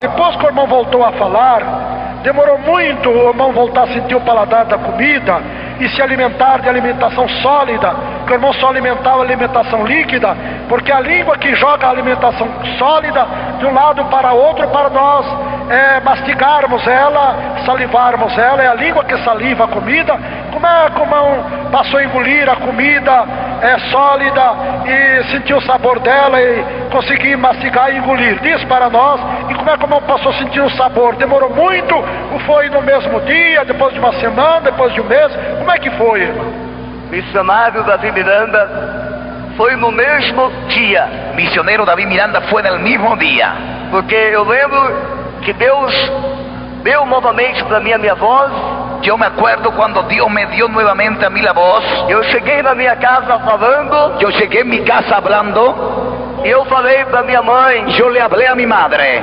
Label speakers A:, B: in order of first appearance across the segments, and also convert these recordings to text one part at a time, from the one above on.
A: Depois que o irmão voltou a falar, demorou muito o irmão voltar a sentir o paladar da comida e se alimentar de alimentação sólida, que o irmão só alimentava alimentação líquida, porque a língua que joga a alimentação sólida de um lado para outro, para nós mastigarmos ela, salivarmos ela, é a língua que saliva a comida. Como é que o irmão passou a engolir a comida sólida e sentiu o sabor dela e conseguir mastigar e engolir? Diz para nós. E como é que o irmão passou a sentir o sabor? Demorou muito? Ou foi no mesmo dia, depois de uma semana, depois de um mês? Como é que foi, irmão?
B: Missionário Davi Miranda, foi no mesmo dia.
C: Misionero David Miranda fue en el mismo día.
B: Porque eu lembro que Deus deu novamente para mim a minha voz.
C: Yo me acuerdo cuando Dios me dio nuevamente a mí la voz.
B: Eu cheguei na minha casa falando.
C: Yo llegué en mi casa hablando.
B: E eu falei para minha mãe.
C: Yo le hablé a mi madre.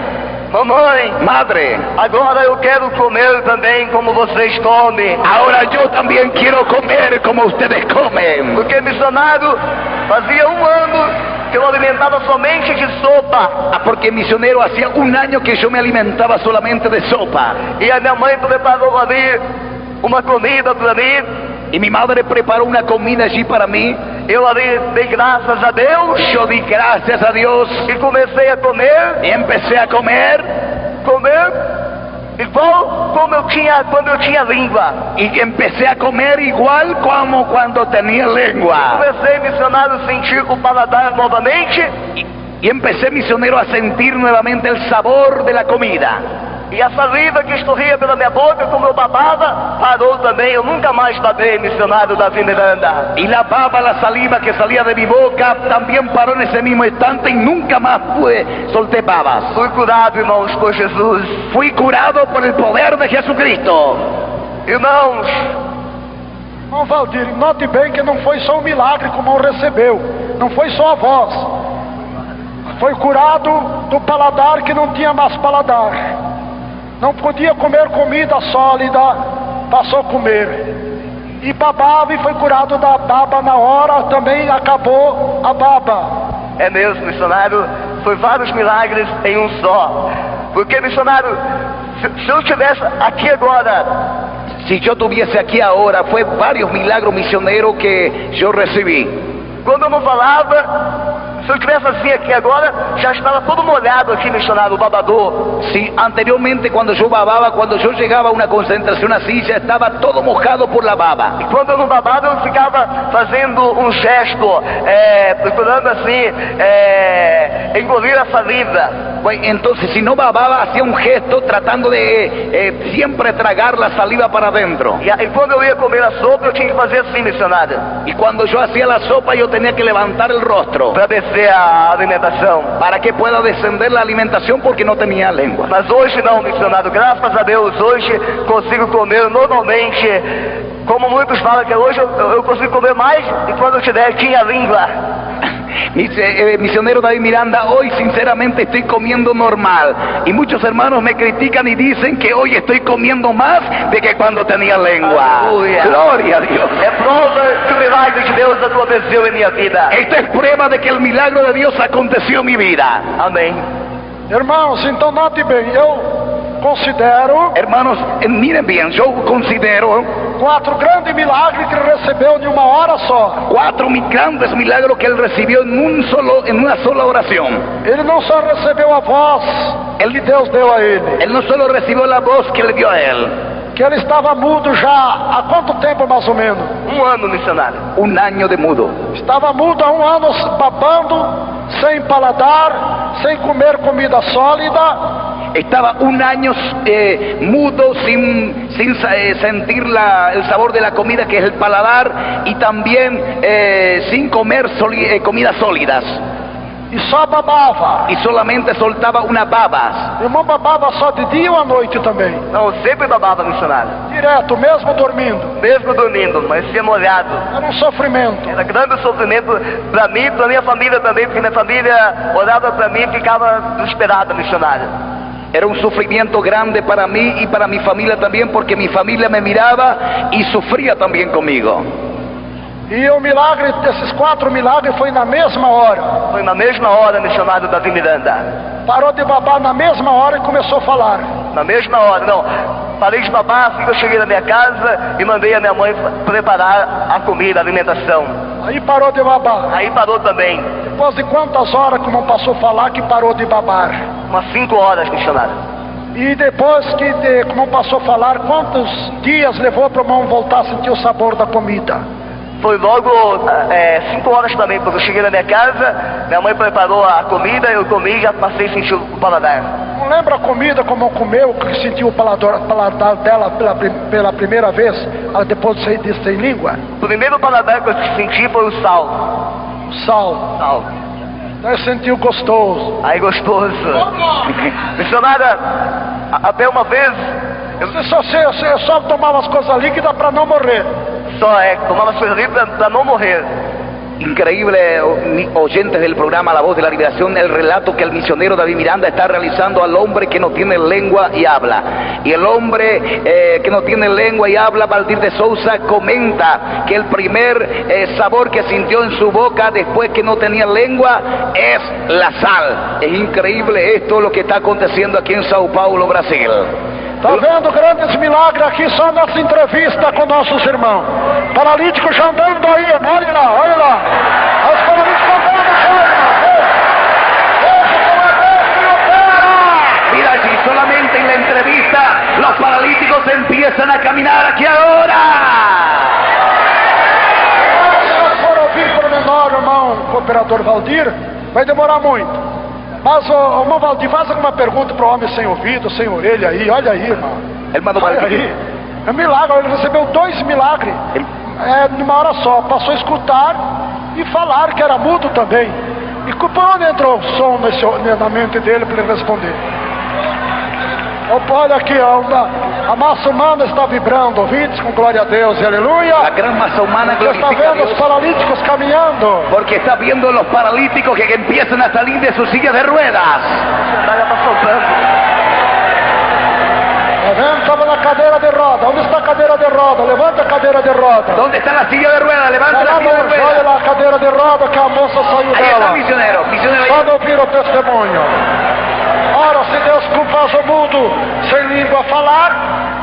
B: Mamãe,
C: madre,
B: agora eu quero comer também como vocês comem.
C: Ahora yo también quiero comer como ustedes comen.
B: Porque missionário, fazia um ano que eu alimentava somente de sopa.
C: Porque misionero hacía un año que yo me alimentaba solamente de sopa.
B: E a minha mãe preparou ali uma comida para mim.
C: Y mi madre preparó una comida allí para mí.
B: Eu ali dei graças a Deus.
C: Yo di gracias a Dios.
B: E comecei a comer.
C: Y empecé a comer.
B: Igual como quando eu tinha língua.
C: Y empecé a comer igual como cuando tenía lengua.
B: Comecei, missionário, a sentir o paladar novamente.
C: Y empecé, misionero, a sentir nuevamente el sabor de la comida.
B: E a saliva que escorria pela minha boca, como eu babava, parou também. Eu nunca mais babei, missionário Davi Miranda.
C: Y la baba, la saliva que salía de mi boca, también paró en ese mismo instante y nunca más solté babas.
B: Fui curado, irmãos, por Jesus.
C: Fui curado por el poder de Jesucristo.
B: Irmãos,
A: irmão Valdir, note bem que não foi só um milagre que o irmão recebeu. Não foi só a voz. Foi curado do paladar que não tinha mais paladar. Não podia comer comida sólida, passou a comer. E babava e foi curado da baba na hora, também acabou a baba.
B: É mesmo, missionário, foi vários milagres em um só. Porque, missionário, se eu estivesse aqui agora,
C: si yo tuviese aquí ahora, fue varios milagros misioneros que yo recibí.
B: Quando eu não falava, se eu estivesse assim aqui agora, já estava todo molhado aqui, missionário, o babador.
C: Sí, anteriormente cuando yo bababa, cuando yo llegaba a una concentración así, ya estaba todo mojado por la baba.
B: E quando eu não babava, eu ficava fazendo um gesto, procurando assim, engolir a saliva.
C: Entonces, si no bababa, hacía un gesto tratando de siempre tragar la saliva para adentro.
B: E quando eu ia comer a sopa, eu tinha que fazer assim, missionário.
C: Y cuando yo hacía la sopa, yo tenía que levantar el rostro
B: para descer a alimentação,
C: para que pueda descender la alimentación, porque no tenía lengua.
B: Mas hoje não, missionário, graças a Deus, hoje consigo comer normalmente. Como muitos falam que hoje eu consigo comer mais, e quando eu tinha língua.
C: Misionero David Miranda, hoy sinceramente estoy comiendo normal. Y muchos hermanos me critican y dicen que hoy estoy comiendo más de que cuando tenía lengua.
B: Aleluia.
C: Gloria a Dios.
B: É prova que o milagre de Deus aconteceu em minha vida.
C: Esta es prueba de que el milagro de Dios aconteció en mi vida.
B: Amém.
A: Irmãos, então note bem, eu considero,
C: hermanos, miren bien, yo considero
A: 4 grandes milagres que ele recebeu em uma hora só.
C: 4 grandes milagros que él recibió en una sola oración.
A: Ele não só recebeu a voz que Deus deu a ele.
C: Él no solo recibió la voz que le dio a él.
A: Que ele estava mudo já há quanto tempo mais ou menos?
B: Um ano, missionário.
C: Un año de mudo.
A: Estava mudo há um ano, babando, sem paladar, sem comer comida sólida.
C: Estaba un año mudo, sin sentir el sabor de la comida, que es el paladar, y también sin comer comidas sólidas.
A: E só babava.
C: E solamente soltava uma babas.
A: O irmão babava só de dia ou à noite também?
B: Não, sempre babava, missionário.
A: Direto, mesmo dormindo?
B: Mesmo dormindo, mas ser molhado.
A: Era um sofrimento.
B: Era grande sofrimento para mim, para minha família também, porque minha família orava para mim e ficava desesperada, missionário.
C: Era un sufrimiento grande para mí y para mi familia también, porque mi familia me miraba y sufría también conmigo.
A: E o milagre, desses 4 milagres, foi na mesma hora.
B: Foi na mesma hora, missionário Davi Miranda.
A: Parou de babar na mesma hora e começou a falar.
B: Na mesma hora, não. Parei de babar, assim que eu cheguei na minha casa e mandei a minha mãe preparar a comida, a alimentação.
A: Aí parou de babar.
B: Aí parou também.
A: Depois de quantas horas que o irmão passou a falar que parou de babar?
B: Umas 5 horas, missionário.
A: E depois que o irmão passou a falar, quantos dias levou para o irmão voltar a sentir o sabor da comida?
B: Foi logo 5 horas também, porque eu cheguei na minha casa, minha mãe preparou a comida, eu comi e já passei a sentir o paladar.
A: Não lembra a comida como comeu, que sentiu o paladar dela pela primeira vez, depois de sem língua?
B: O primeiro paladar que eu senti foi o sal.
A: Sal.
B: Sal.
A: Aí sentiu gostoso.
B: Aí gostoso. Missionária, até uma vez...
A: Você só tomava as coisas líquidas para não morrer.
B: Só tomaba su libra para no morir.
C: Increíble, oyentes del programa La Voz de la Liberación, el relato que el misionero David Miranda está realizando al hombre que no tiene lengua y habla. Y el hombre que no tiene lengua y habla, Valdir de Souza, comenta que el primer sabor que sintió en su boca después que no tenía lengua es la sal. Es increíble esto lo que está aconteciendo aquí en Sao Paulo, Brasil.
A: Está vendo grandes milagres aqui só nessa entrevista com nossos irmãos. Paralítico já andando aí, olha lá, olha lá. Os paralíticos andando já,
C: Mira allí, solamente en la entrevista, los paralíticos empiezan a caminar aquí ahora.
A: Se for ouvir por menor, irmão cooperador Valdir, vai demorar muito. Mas, irmão Valdir, faz alguma pergunta para o homem sem ouvido, sem orelha aí, olha aí, irmão.
C: Irmão
A: Olha
C: Valdir.
A: aí. É um milagre, ele recebeu 2 milagres. Numa hora só, passou a escutar e falar que era mudo também. E por onde entrou o som na mente dele para ele responder? Opa, olha aqui, ó, a massa humana está vibrando, ouvintes, com glória a Deus e aleluia.
C: La gran masa humana
A: Você está
C: glorifica a
A: vendo os
C: Dios
A: paralíticos caminhando.
C: porque está viendo los paralíticos que empiezan a salir de sus sillas de ruedas.
A: Tá vendo? Estava na cadeira de roda. Onde está a cadeira de roda? Levanta a cadeira de roda.
C: ¿Dónde está la silla de ruedas? Levanta
A: Tá
C: la
A: lá
C: silla de
A: longe, olha
C: ruedas.
A: lá a cadeira de roda que a moça saiu
C: Ahí está
A: dela.
C: el misionero. Misionero
A: Só
C: ahí.
A: de ouvir o testemunho. Ora, se Deus faz o mundo sem língua falar,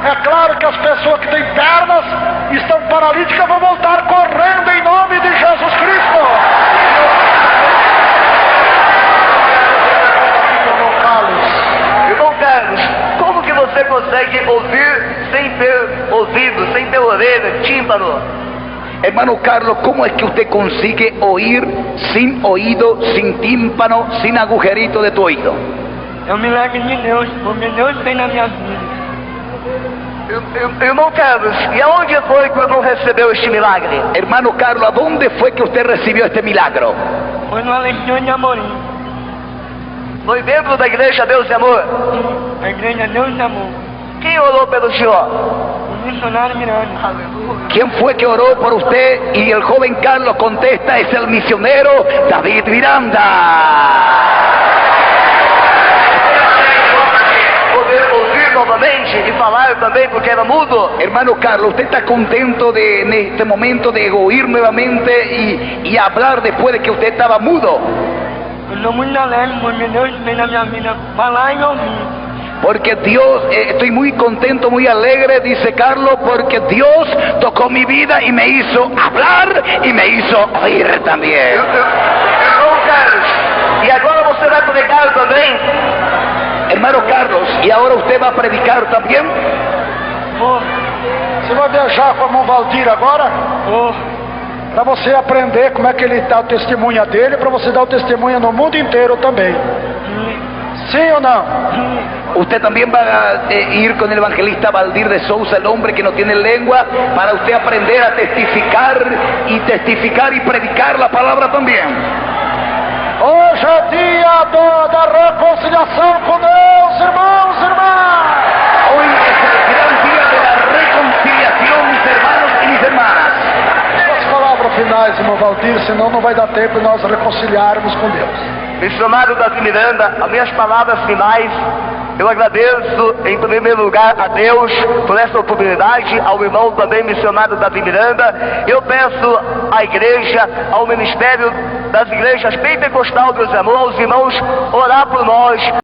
A: é claro que as pessoas que têm pernas e estão paralíticas vão voltar correndo em nome de Jesus Cristo.
B: Irmão Carlos, como que você consegue ouvir sem ter ouvido, sem ter orelha, tímpano?
C: Hermano Carlos, ¿cómo es que usted consigue oír sin oído, sin tímpano, sin agujerito de tu oído?
D: É um milagre de Deus, porque Deus fez na minha vida.
B: Irmão Carlos, e aonde foi que o irmão recebeu este milagre?
C: Hermano Carlos, ¿a dónde fue que usted recibió este milagro?
D: Foi no Alexandre de Amorim,
B: Foi dentro da igreja Deus e Amor.
D: a igreja Deus de Amor,
B: Quem orou pelo senhor?
D: o missionário Miranda.
C: ¿Quién fue que oró por usted? Y el joven Carlos contesta, es el misionero David Miranda.
B: Poder ouvir novamente e falar também porque era mudo.
C: Hermano Carlos, ¿usted está contento en este momento de oír nuevamente y hablar después de que usted estaba mudo?
D: Eu estou muito alegre, porque Deus fez na minha vida falar e ouvir.
C: Porque Dios, estoy muy contento, muy alegre, dice Carlos, porque Dios tocó mi vida y me hizo hablar y me hizo oír también.
B: Irmão Carlos, e agora você vai pregar também?
C: Hermano Carlos, ¿y ahora usted va a predicar también?
D: Vou,
A: Você vai viajar com o irmão Valdir agora?
D: vou,
A: Para você aprender como é que ele dá o testemunho dele, para você dar o testemunho no mundo inteiro também. Sim ou não?
C: Usted también va a ir con el evangelista Valdir de Souza, el hombre que no tiene lengua, para usted aprender a testificar y predicar la palabra también.
A: Hoje é dia da reconciliação com Deus, irmãos e irmãs.
C: Hoy es el gran día de la reconciliación, mis hermanos y mis hermanas.
A: As palavras finais, irmão Valdir, senão não vai dar tempo de nós reconciliarmos com Deus.
B: Missionário Davi Miranda, as minhas palavras finais, Eu agradeço em primeiro lugar a Deus por essa oportunidade, ao irmão também missionário Davi Miranda. Eu peço à igreja, ao ministério das igrejas pentecostal, meus irmãos, orar por nós.